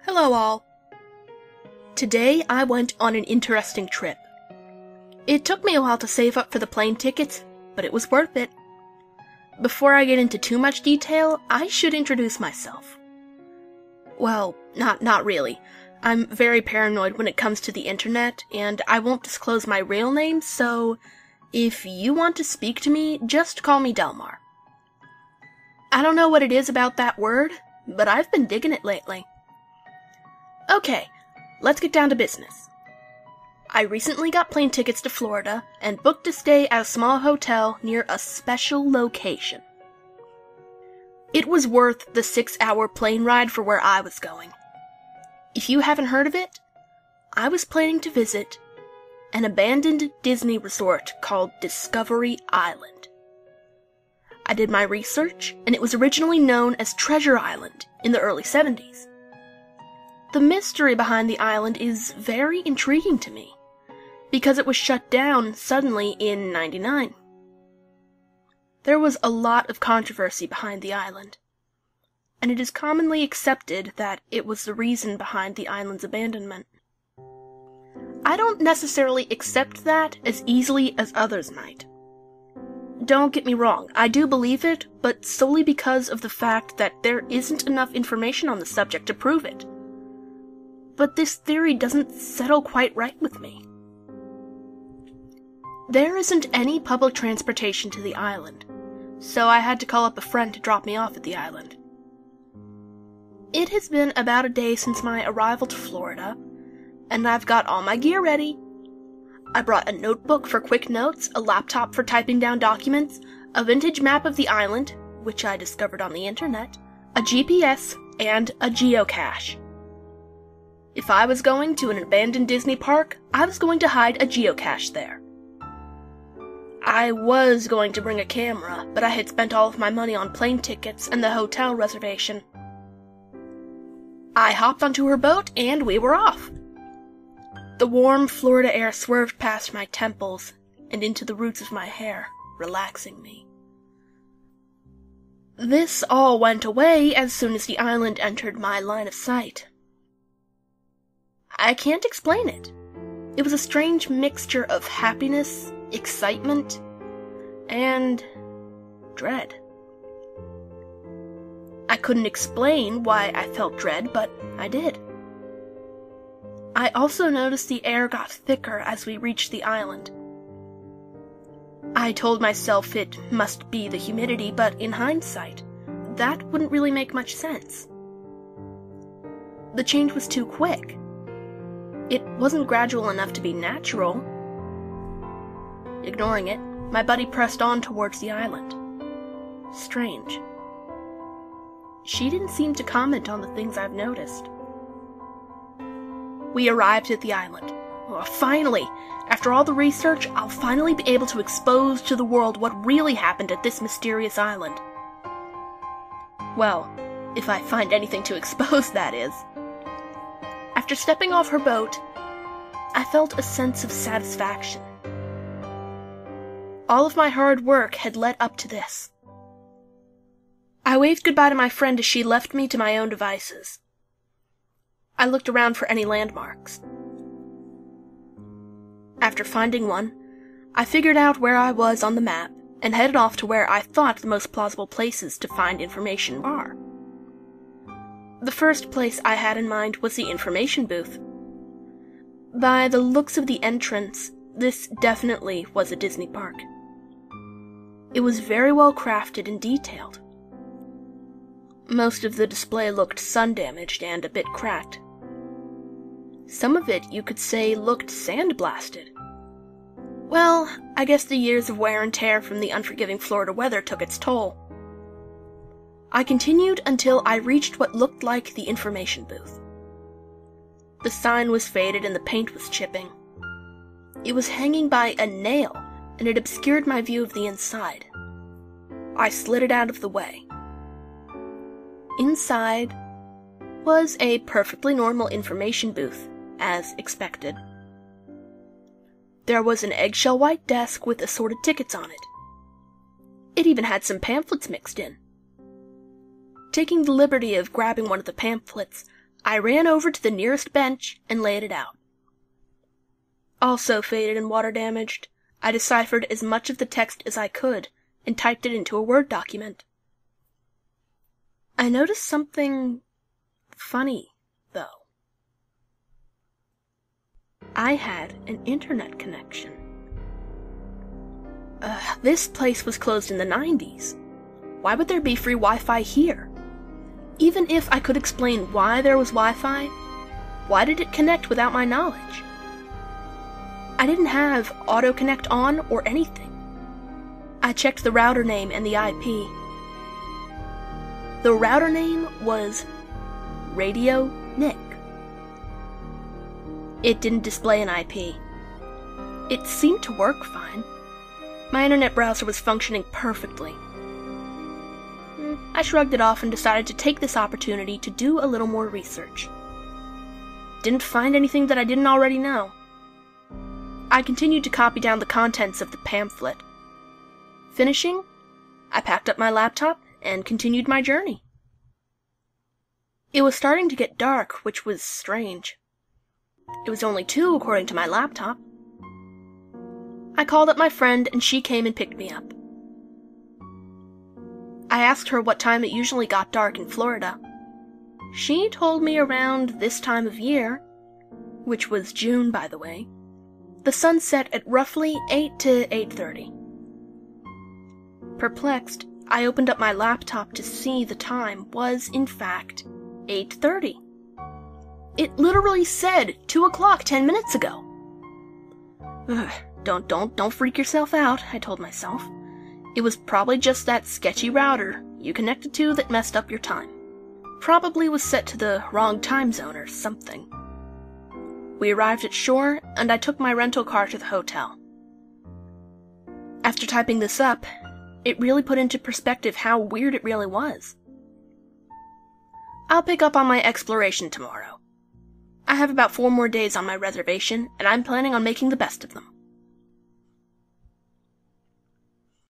Hello all. Today I went on an interesting trip. It took me a while to save up for the plane tickets, but it was worth it. Before I get into too much detail, I should introduce myself. Well, not really. I'm very paranoid when it comes to the internet, and I won't disclose my real name, so if you want to speak to me, just call me Delmar. I don't know what it is about that word, but I've been digging it lately. Okay, let's get down to business. I recently got plane tickets to Florida and booked a stay at a small hotel near a special location. It was worth the 6-hour plane ride for where I was going. If you haven't heard of it, I was planning to visit an abandoned Disney resort called Discovery Island. I did my research, and it was originally known as Treasure Island in the early 70s. The mystery behind the island is very intriguing to me, because it was shut down suddenly in '99. There was a lot of controversy behind the island, and it is commonly accepted that it was the reason behind the island's abandonment. I don't necessarily accept that as easily as others might. Don't get me wrong, I do believe it, but solely because of the fact that there isn't enough information on the subject to prove it. But this theory doesn't settle quite right with me. There isn't any public transportation to the island, so I had to call up a friend to drop me off at the island. It has been about a day since my arrival to Florida, and I've got all my gear ready. I brought a notebook for quick notes, a laptop for typing down documents, a vintage map of the island, which I discovered on the internet, a GPS, and a geocache. If I was going to an abandoned Disney park, I was going to hide a geocache there. I was going to bring a camera, but I had spent all of my money on plane tickets and the hotel reservation. I hopped onto her boat, and we were off. The warm Florida air swerved past my temples and into the roots of my hair, relaxing me. This all went away as soon as the island entered my line of sight. I can't explain it. It was a strange mixture of happiness, excitement, and dread. I couldn't explain why I felt dread, but I did. I also noticed the air got thicker as we reached the island. I told myself it must be the humidity, but in hindsight, that wouldn't really make much sense. The change was too quick. It wasn't gradual enough to be natural. Ignoring it, my buddy pressed on towards the island. Strange. She didn't seem to comment on the things I've noticed. We arrived at the island. Well, finally! After all the research, I'll finally be able to expose to the world what really happened at this mysterious island. Well, if I find anything to expose, that is. After stepping off her boat, I felt a sense of satisfaction. All of my hard work had led up to this. I waved goodbye to my friend as she left me to my own devices. I looked around for any landmarks. After finding one, I figured out where I was on the map and headed off to where I thought the most plausible places to find information are. The first place I had in mind was the information booth. By the looks of the entrance, this definitely was a Disney park. It was very well crafted and detailed. Most of the display looked sun-damaged and a bit cracked. Some of it, you could say, looked sandblasted. Well, I guess the years of wear and tear from the unforgiving Florida weather took its toll. I continued until I reached what looked like the information booth. The sign was faded and the paint was chipping. It was hanging by a nail, and it obscured my view of the inside. I slid it out of the way. Inside was a perfectly normal information booth, as expected. There was an eggshell white desk with assorted tickets on it. It even had some pamphlets mixed in. Taking the liberty of grabbing one of the pamphlets, I ran over to the nearest bench and laid it out. Also faded and water damaged, I deciphered as much of the text as I could and typed it into a Word document. I noticed something funny, though. I had an internet connection. This place was closed in the 90s. Why would there be free Wi-Fi here? Even if I could explain why there was Wi-Fi, why did it connect without my knowledge? I didn't have auto-connect on or anything. I checked the router name and the IP. The router name was Radio Nick. It didn't display an IP. It seemed to work fine. My internet browser was functioning perfectly. I shrugged it off and decided to take this opportunity to do a little more research. Didn't find anything that I didn't already know. I continued to copy down the contents of the pamphlet. Finishing, I packed up my laptop and continued my journey. It was starting to get dark, which was strange. It was only 2 according to my laptop. I called up my friend and she came and picked me up. I asked her what time it usually got dark in Florida. She told me around this time of year, which was June, by the way, the sun set at roughly 8 to 8:30. Perplexed, I opened up my laptop to see the time was, in fact, 8:30. It literally said 2 o'clock 10 minutes ago. Don't freak yourself out, I told myself. It was probably just that sketchy router you connected to that messed up your time. Probably was set to the wrong time zone or something. We arrived at shore, and I took my rental car to the hotel. After typing this up, it really put into perspective how weird it really was. I'll pick up on my exploration tomorrow. I have about 4 more days on my reservation, and I'm planning on making the best of them.